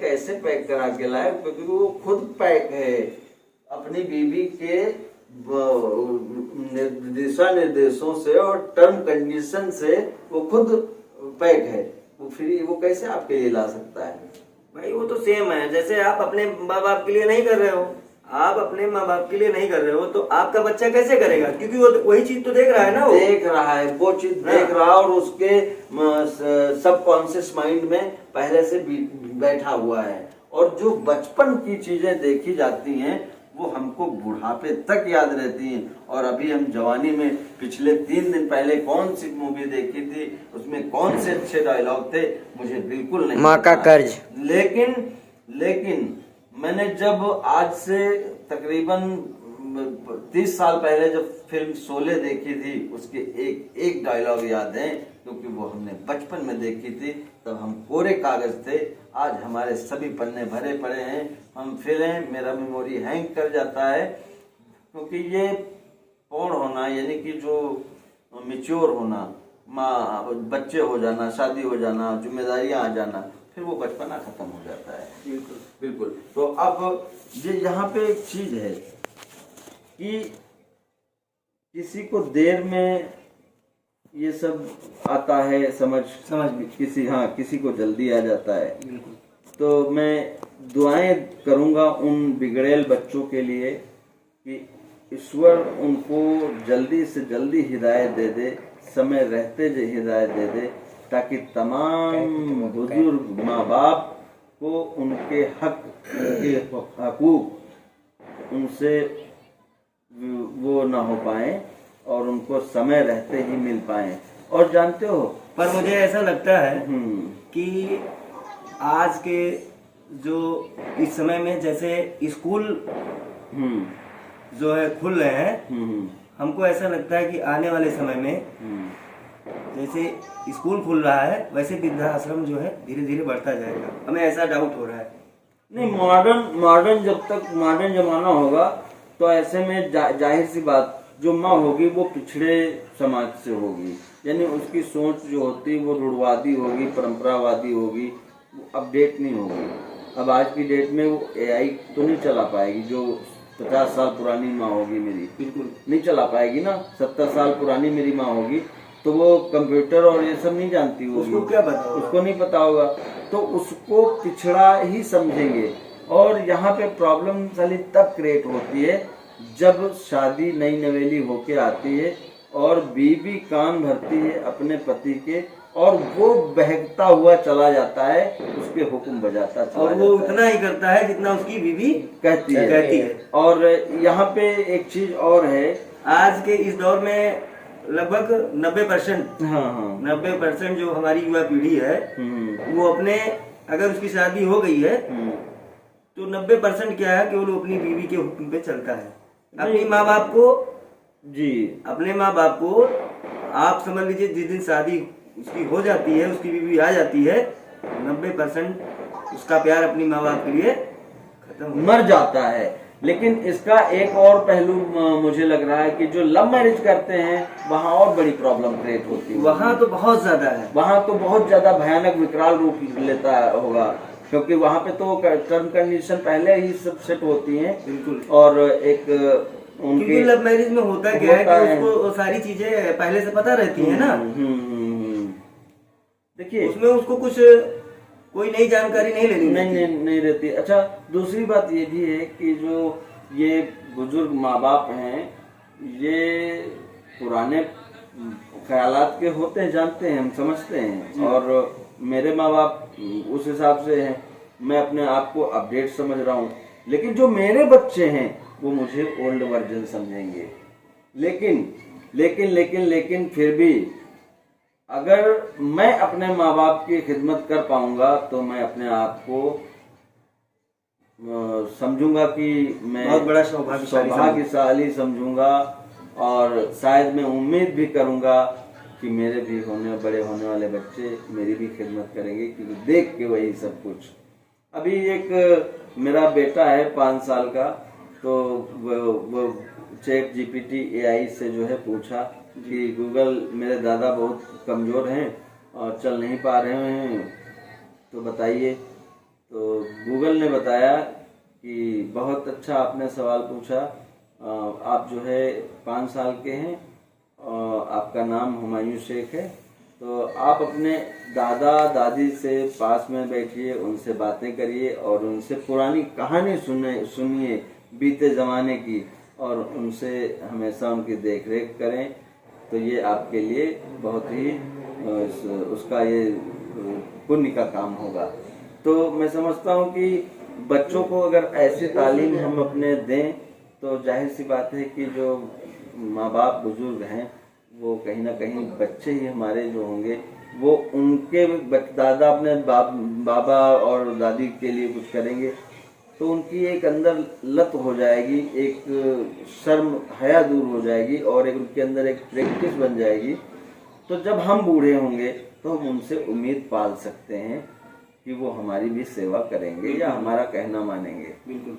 कैसे पैक करा के लाए, क्योंकि वो खुद पैक है अपनी बीवी के दिशा निर्देशों से और टर्म कंडीशन से, वो खुद पैक है। वो फिर वो कैसे आपके लिए ला सकता है? भाई वो तो सेम है, जैसे आप अपने माँ बाप के लिए नहीं कर रहे हो, आप अपने माँ बाप के लिए नहीं कर रहे हो तो आपका बच्चा कैसे करेगा? क्योंकि वो वही चीज तो देख रहा है ना, वो देख रहा है, वो चीज देख रहा है और उसके सबकॉन्शियस माइंड में पहले से बैठा हुआ है। और जो बचपन की चीजें देखी जाती हैं वो हमको बुढ़ापे तक याद रहती हैं। और अभी हम जवानी में पिछले 3 दिन पहले कौन सी मूवी देखी थी, उसमें कौन से अच्छे डायलॉग थे मुझे बिल्कुल नहीं माँ का कर्ज। लेकिन मैंने जब आज से तकरीबन 30 साल पहले जब फिल्म शोले देखी थी, उसके एक डायलॉग याद है, क्योंकि वो हमने बचपन में देखी थी, तब हम कोरे कागज थे। आज हमारे सभी पन्ने भरे पड़े हैं, हम फिलें, मेरा मेमोरी हैंग कर जाता है, क्योंकि ये पौड़ होना यानी कि जो मैच्योर होना, बच्चे हो जाना, शादी हो जाना, जिम्मेदारियां आ जाना, फिर वो बचपना खत्म हो जाता है। बिल्कुल बिल्कुल। तो अब ये यहाँ पे एक चीज है कि किसी को देर में ये सब आता है समझ में, किसी को जल्दी आ जाता है। तो मैं दुआएं करूंगा उन बिगड़ेल बच्चों के लिए कि ईश्वर उनको जल्दी से जल्दी हिदायत दे दे, समय रहते जो हिदायत दे दे, ताकि तमाम बुजुर्ग माँ बाप को उनके हक, उनके हकूक उनसे वो ना हो पाए और उनको समय रहते ही मिल पाए। और जानते हो, पर मुझे ऐसा लगता है कि आज के जो इस समय में जैसे स्कूल जो है खुल रहे हैं, हमको ऐसा लगता है कि आने वाले समय में जैसे स्कूल खुल रहा है वैसे वृद्धाश्रम जो है धीरे धीरे बढ़ता जाएगा। हमें ऐसा डाउट हो रहा है। नहीं, मॉडर्न जब तक मॉडर्न जमाना होगा तो ऐसे में जाहिर सी बात, जो माँ होगी वो पिछड़े समाज से होगी, यानी उसकी सोच जो होती है वो रूढ़वादी होगी, परंपरावादी होगी, वो अपडेट नहीं होगी। अब आज की डेट में वो AI तो नहीं चला पाएगी, जो 50 साल पुरानी माँ होगी मेरी, बिल्कुल नहीं चला पाएगी ना। 70 साल पुरानी मेरी माँ होगी तो वो कंप्यूटर और ये सब नहीं जानती होगी, उसको क्या पता होगा? उसको नहीं पता होगा, तो उसको पिछड़ा ही समझेंगे। और यहाँ पे प्रॉब्लम साली तब क्रिएट होती है जब शादी नई नवेली होके आती है और बीवी कान भरती है अपने पति के, और वो बहकता हुआ चला जाता है, उसके हुक्म बजाता चला और वो उतना ही करता है जितना उसकी बीवी कहती है। और यहाँ पे एक चीज और है, आज के इस दौर में लगभग 90% 90% जो हमारी युवा पीढ़ी है वो अपने, अगर उसकी शादी हो गई है तो 90% क्या है कि वो अपनी बीवी के हुक्म पे चलता है। अपनी माँ बाप को अपने माँ बाप को आप समझ लीजिए, जिस दिन शादी उसकी हो जाती है, उसकी बीवी आ जाती है, 90% उसका प्यार अपनी माँ बाप के लिए खत्म मर जाता है। लेकिन इसका एक और पहलू मुझे लग रहा है कि जो लव मैरिज करते हैं वहाँ और बड़ी प्रॉब्लम क्रिएट होती है। वहाँ तो बहुत ज्यादा है, वहाँ तो बहुत ज्यादा भयानक विकराल रूप लेता होगा, क्योंकि वहाँ पे तो टर्म कंडीशन पहले ही सब सेट होती हैं। बिल्कुल। और एक क्योंकि लव मैरिज में होता क्या है कि उसको सारी चीजें पहले से पता रहती है ना। देखिए, उसमें उसको कुछ कोई नई जानकारी नहीं रहती। अच्छा, दूसरी बात ये भी है कि जो ये बुजुर्ग माँ बाप हैं, ये पुराने ख्यालात के होते हैं, जानते हैं, हम समझते हैं, और मेरे माँ बाप उस हिसाब से हैं, मैं अपने आप को अपडेट समझ रहा हूँ। लेकिन जो मेरे बच्चे हैं वो मुझे ओल्ड वर्जन समझेंगे। लेकिन फिर भी अगर मैं अपने माँ बाप की खिदमत कर पाऊंगा तो मैं अपने आप को समझूंगा कि मैं बहुत बड़ा सौभाग्यशाली समझूंगा, और शायद मैं उम्मीद भी करूंगा कि मेरे भी बड़े होने वाले बच्चे मेरी भी खिदमत करेंगे, क्योंकि देख के वही सब कुछ। अभी एक मेरा बेटा है 5 साल का, तो वो ChatGPT AI से जो है पूछा कि गूगल, मेरे दादा बहुत कमज़ोर हैं और चल नहीं पा रहे हैं, तो बताइए। तो गूगल ने बताया कि बहुत अच्छा आपने सवाल पूछा। आप जो है 5 साल के हैं, आपका नाम हुमायूं शेख है, तो आप अपने दादा दादी से पास में बैठिए, उनसे बातें करिए और उनसे पुरानी कहानी सुनिए बीते ज़माने की, और उनसे हमेशा उनकी देख रेख करें। तो ये आपके लिए बहुत ही उसका ये पुण्य का काम होगा। तो मैं समझता हूँ कि बच्चों को अगर ऐसी तालीम हम अपने दें तो जाहिर सी बात है कि जो माँ बाप बुजुर्ग हैं वो कहीं ना कहीं बच्चे ही हमारे जो होंगे वो उनके दादा अपने बाबा और दादी के लिए कुछ करेंगे तो उनकी एक अंदर लत हो जाएगी, एक शर्म हया दूर हो जाएगी और एक उनके अंदर एक प्रैक्टिस बन जाएगी। तो जब हम बूढ़े होंगे तो हम उनसे उम्मीद पाल सकते हैं कि वो हमारी भी सेवा करेंगे या हमारा कहना मानेंगे। बिल्कुल।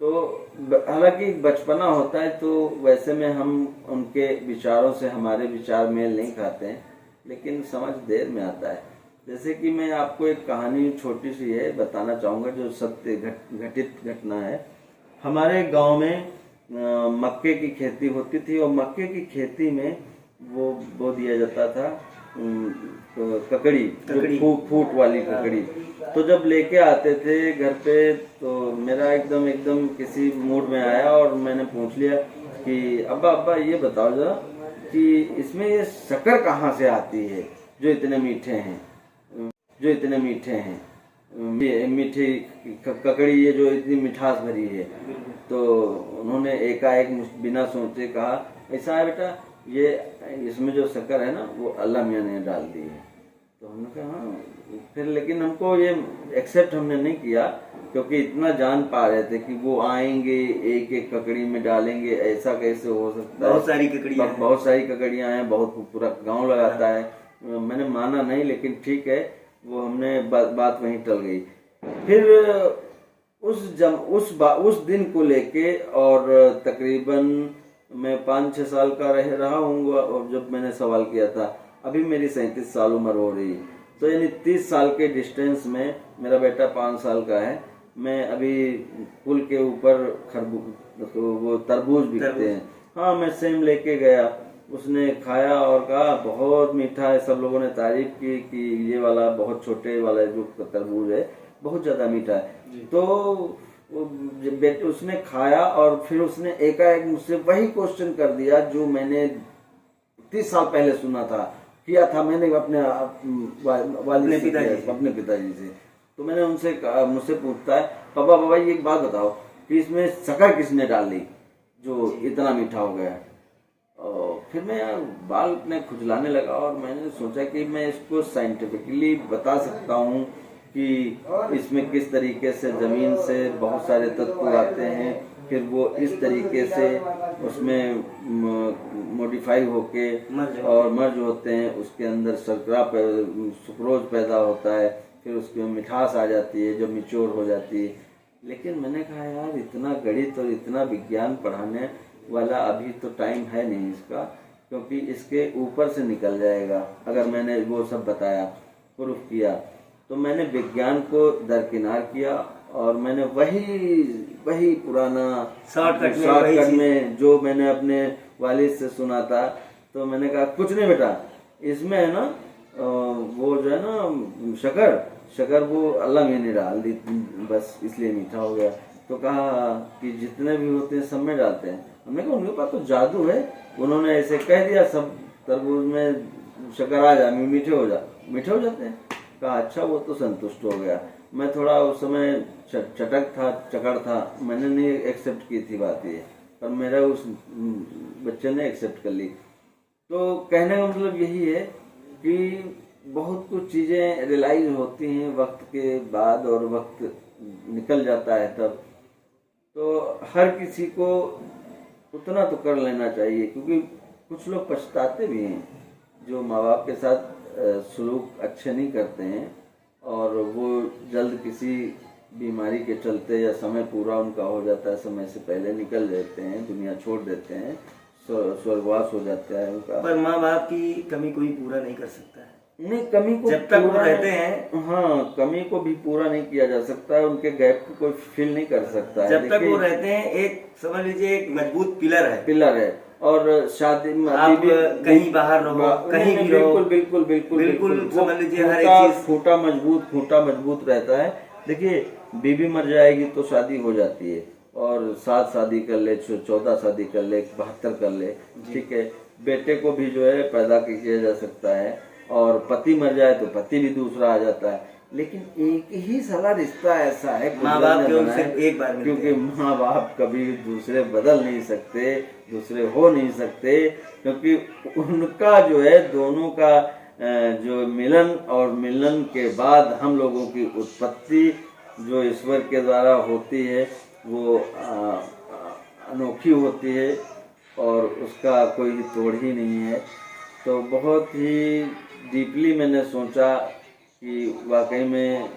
तो हालांकि बचपना होता है तो वैसे में हम उनके विचारों से हमारे विचार मेल नहीं खाते हैं, लेकिन समझ देर में आता है। जैसे कि मैं आपको एक कहानी छोटी सी है बताना चाहूँगा जो सत्य घटित घटना है। हमारे गांव में मक्के की खेती होती थी और मक्के की खेती में वो बो दिया जाता था ककड़ी, जो फूट वाली ककड़ी। तो जब लेके आते थे घर पे तो मेरा एकदम किसी मूड में आया और मैंने पूछ लिया कि अब्बा अब्बा ये बताओ जरा कि इसमें ये शक्कर कहाँ से आती है जो इतने मीठे हैं, मीठी ककड़ी ये जो इतनी मिठास भरी है। तो उन्होंने एकाएक बिना सोचे कहा ऐसा है बेटा, ये इसमें जो शक्कर है ना वो अल्लाह मियाँ ने डाल दी है। तो हमने कहा हाँ। फिर लेकिन हमको ये एक्सेप्ट हमने नहीं किया क्योंकि इतना जान पा रहे थे कि वो आएंगे एक एक ककड़ी में डालेंगे, ऐसा कैसे हो सकता है। बहुत सारी ककड़ियाँ हैं, बहुत पूरा गांव लगाता है। मैंने माना नहीं, लेकिन ठीक है, वो हमने बात वहीं टल गई। फिर उस दिन को लेके और तकरीबन मैं 5-6 साल का रहा हूँगा और जब मैंने सवाल किया था, अभी मेरी 37 साल उम्र हो रही है, तो यानी 30 साल के डिस्टेंस में मेरा बेटा 5 साल का है। मैं अभी पुल के ऊपर वो तरबूज बिकते हैं, हाँ मैं सेम लेके गया, उसने खाया और कहा बहुत मीठा है। सब लोगों ने तारीफ की कि ये वाला बहुत छोटे वाला जो तरबूज है बहुत ज्यादा मीठा है। तो उसने खाया और फिर उसने एकाएक मुझसे वही क्वेश्चन कर दिया जो मैंने 30 साल पहले सुना था, किया था मैंने अपने पिताजी से। तो मैंने मुझसे पूछता है पापा बाबा ये एक बात बताओ कि इसमें शक्कर किसने डाल दी जो इतना मीठा हो गया। फिर मैं बाल अपने खुजलाने लगा और मैंने सोचा कि मैं इसको साइंटिफिकली बता सकता हूँ कि इसमें किस तरीके से जमीन से बहुत सारे तत्व आते हैं, फिर वो इस तरीके से उसमें मॉडिफाई होके और मर्ज होते हैं, उसके अंदर सुक्रोज पैदा होता है, फिर उसके मिठास आ जाती है जो मिच्योर हो जाती है। लेकिन मैंने कहा यार इतना गणित और इतना विज्ञान पढ़ाने वाला अभी तो टाइम है नहीं इसका, क्योंकि इसके ऊपर से निकल जाएगा अगर मैंने वो सब बताया प्रूफ किया। तो मैंने विज्ञान को दरकिनार किया और मैंने वही पुराना शॉर्टकट में जो मैंने अपने वालिद से सुना था। तो मैंने कहा कुछ नहीं बेटा, इसमें है ना वो जो है ना शक्कर वो अल्लाह मैंने डाल दी, बस इसलिए मीठा हो गया। तो कहा कि जितने भी होते हैं सब में डालते हैं। हमने कहा उनके पास तो जादू है, उन्होंने ऐसे कह दिया सब तरबूज में शक्कर आ जा मीठे हो जाते हैं। कहा अच्छा, वो तो संतुष्ट हो गया। मैं थोड़ा उस समय चकड़ था, मैंने नहीं एक्सेप्ट की थी बात ये, पर मेरा उस बच्चे ने एक्सेप्ट कर ली। तो कहने का मतलब यही है कि बहुत कुछ चीजें रियलाइज होती हैं वक्त के बाद और वक्त निकल जाता है तब। तो हर किसी को उतना तो कर लेना चाहिए, क्योंकि कुछ लोग पछताते भी हैं जो माँ बाप के साथ सलूक अच्छे नहीं करते हैं और वो जल्द किसी बीमारी के चलते या समय पूरा उनका हो जाता है, समय से पहले निकल जाते हैं, दुनिया छोड़ देते हैं, स्वर्गवास हो जाता है उनका। पर माँ बाप की कमी कोई पूरा नहीं कर सकता है। नहीं, कमी को जब तक वो पूरा रहते हैं, हाँ, कमी को भी पूरा नहीं किया जा सकता है, उनके गैप को कोई फिल नहीं कर सकता है। जब तक वो रहते हैं, एक समझ लीजिए एक मजबूत पिलर है। और शादी आप कहीं बाहर रहो, कहीं भी रहो, बिल्कुल बिल्कुल बिल्कुल समझ लीजिए हर एक चीज खूंटा मजबूत रहता है। देखिए, बीवी मर जाएगी तो शादी हो जाती है, और 7 शादी कर ले, 14 शादी कर ले, 72 कर ले, ठीक है। बेटे को भी जो है पैदा किया जा सकता है, और पति मर जाए तो पति भी दूसरा आ जाता है। लेकिन एक ही साला रिश्ता ऐसा है, माँ बाप केवल सिर्फ एक बार मिलते हैं। क्योंकि माँ बाप कभी दूसरे बदल नहीं सकते, दूसरे हो नहीं सकते, क्योंकि उनका जो है दोनों का जो मिलन, और मिलन के बाद हम लोगों की उत्पत्ति जो ईश्वर के द्वारा होती है, वो अनोखी होती है, और उसका कोई तोड़ ही नहीं है। तो बहुत ही डीपली मैंने सोचा कि वाकई में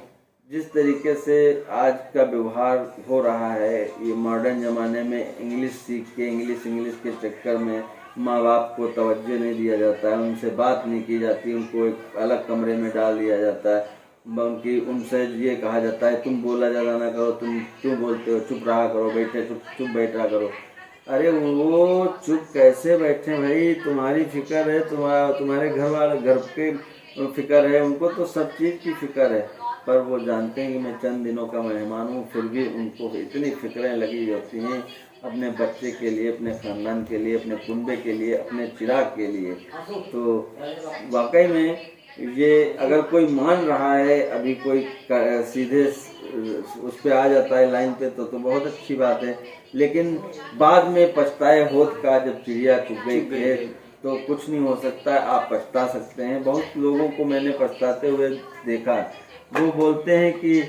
जिस तरीके से आज का व्यवहार हो रहा है, ये मॉडर्न ज़माने में इंग्लिश सीख के इंग्लिश के चक्कर में माँ बाप को तवज्जो नहीं दिया जाता है, उनसे बात नहीं की जाती, उनको एक अलग कमरे में डाल दिया जाता है, उनकी उनसे ये कहा जाता है तुम बोला ज़्यादा ना करो, तुम क्यों बोलते हो, चुप रहा करो, बैठे चुप बैठा करो। अरे वो चुप कैसे बैठे भाई, तुम्हारी फिक्र है, तुम्हारे घर के फिक्र है, उनको तो सब चीज़ की फिक्र है, पर वो जानते हैं कि मैं चंद दिनों का मेहमान हूँ, फिर भी उनको इतनी फिक्रें लगी होती हैं अपने बच्चे के लिए, अपने खानदान के लिए, अपने कुनबे के लिए, अपने चिराग के लिए। तो वाकई में ये अगर कोई मान रहा है, अभी कोई सीधे उस पे आ जाता है लाइन पे, तो बहुत अच्छी बात है। लेकिन बाद में पछताए होत का, जब चिड़िया चुग गई तो कुछ नहीं हो सकता। आप पछता सकते हैं, बहुत लोगों को मैंने पछताते हुए देखा। वो बोलते हैं कि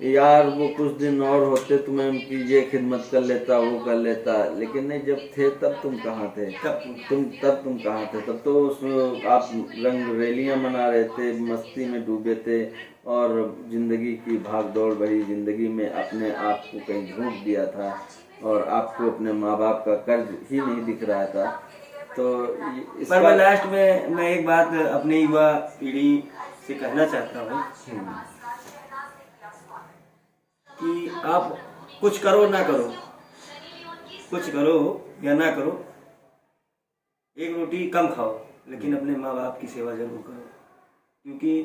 यार वो कुछ दिन और होते तो मैं उनकी ये खिदमत कर लेता, वो कर लेता, लेकिन नहीं, जब थे तब तुम कहाँ थे, तब तुम कहाँ थे, तब तो आप रंग रैलियाँ मना रहे थे, मस्ती में डूबे थे, और जिंदगी की भाग दौड़ भरी जिंदगी में अपने आप को कहीं झोंक दिया था, और आपको अपने माँ बाप का कर्ज ही नहीं दिख रहा था। तो पर मैं लास्ट में मैं एक बात अपने युवा पीढ़ी से कहना चाहता हूँ कि आप कुछ करो ना करो, कुछ करो या ना करो, एक रोटी कम खाओ, लेकिन अपने माँ बाप की सेवा जरूर करो, क्योंकि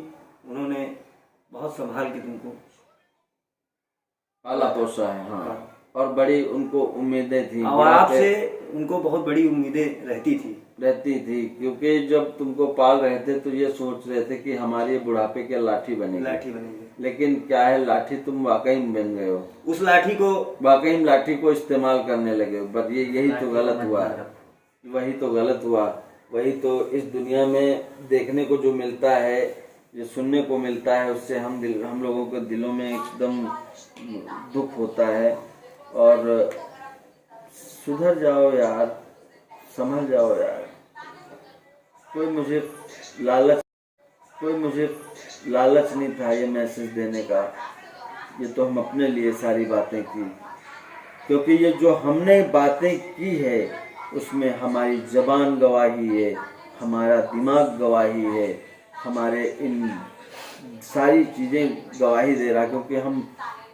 उन्होंने बहुत संभाल के तुमको पाला पोसा है। हाँ, और बड़ी उनको उम्मीदें थी, और आपसे उनको बहुत बड़ी उम्मीदें रहती थी, क्योंकि जब तुमको पाल रहे थे तो ये सोच रहे थे कि हमारी बुढ़ापे के लाठी बनेगी। लेकिन क्या है, लाठी तुम वाकई में बन गए हो, उस लाठी को वाकई में लाठी को इस्तेमाल करने लगे हो। बस यही तो गलत हुआ, वही तो गलत हुआ। वही तो इस दुनिया में देखने को जो मिलता है, जो सुनने को मिलता है, उससे हम लोगों के दिलों में एकदम दुख होता है। और सुधर जाओ यार, समझ जाओ यार। कोई मुझे लालच नहीं था ये मैसेज देने का, ये तो हम अपने लिए सारी बातें की, क्योंकि ये जो हमने बातें की है उसमें हमारी जबान गवाही है, हमारा दिमाग गवाही है, हमारे इन सारी चीज़ें गवाही दे रहा, क्योंकि हम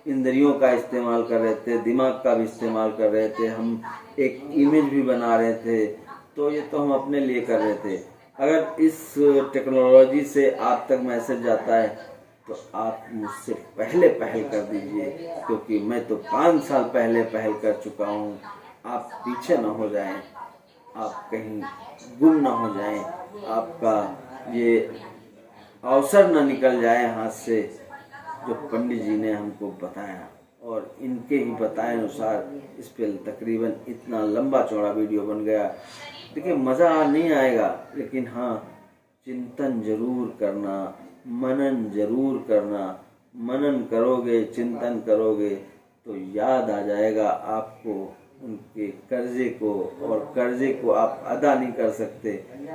इंद्रियों का इस्तेमाल कर रहे थे, दिमाग का भी इस्तेमाल कर रहे थे, हम एक इमेज भी बना रहे थे, तो ये तो हम अपने लिए कर रहे थे। अगर इस टेक्नोलॉजी से आप तक मैसेज जाता है तो आप मुझसे पहले पहल कर दीजिए, क्योंकि मैं तो 5 साल पहले पहल कर चुका हूँ। आप पीछे ना हो जाएं, आप कहीं गुम ना हो जाएं, आपका ये अवसर ना निकल जाए हाथ से, जो पंडित जी ने हमको बताया, और इनके ही बताए अनुसार इस पे तकरीबन इतना लंबा चौड़ा वीडियो बन गया। देखिए, मज़ा नहीं आएगा, लेकिन हाँ, चिंतन जरूर करना, मनन जरूर करना। मनन करोगे, चिंतन करोगे तो याद आ जाएगा आपको उनके कर्जे को, और कर्जे को आप अदा नहीं कर सकते,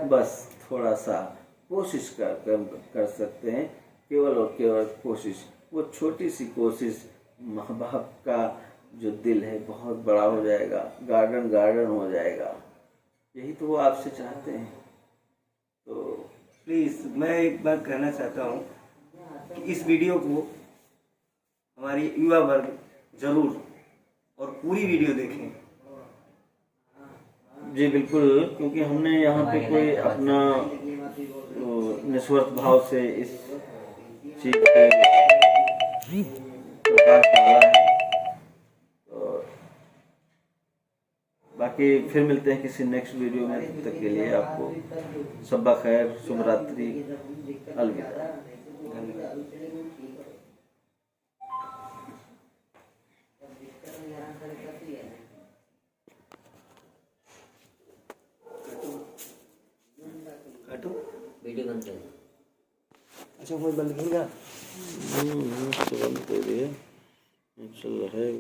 बस थोड़ा सा कोशिश कर सकते हैं, केवल और केवल कोशिश। वो छोटी सी कोशिश, माँ बाप का जो दिल है बहुत बड़ा हो जाएगा, गार्डन हो जाएगा। यही तो वो आपसे चाहते हैं। तो प्लीज मैं एक बात कहना चाहता हूँ कि इस वीडियो को हमारी युवा वर्ग जरूर और पूरी वीडियो देखें। जी बिल्कुल, क्योंकि हमने यहाँ पे कोई अपना निस्वार्थ भाव से इस चीज पे प्रकाश डाला है। और बाकी फिर मिलते हैं किसी नेक्स्ट वीडियो में, तब तक के लिए आपको सब्बा खैर, शुभ रात्रि, अलविदा। वीडियो बंद कर। अच्छा कोई बंद करेगा? बंद कर दिया, चल रहा है।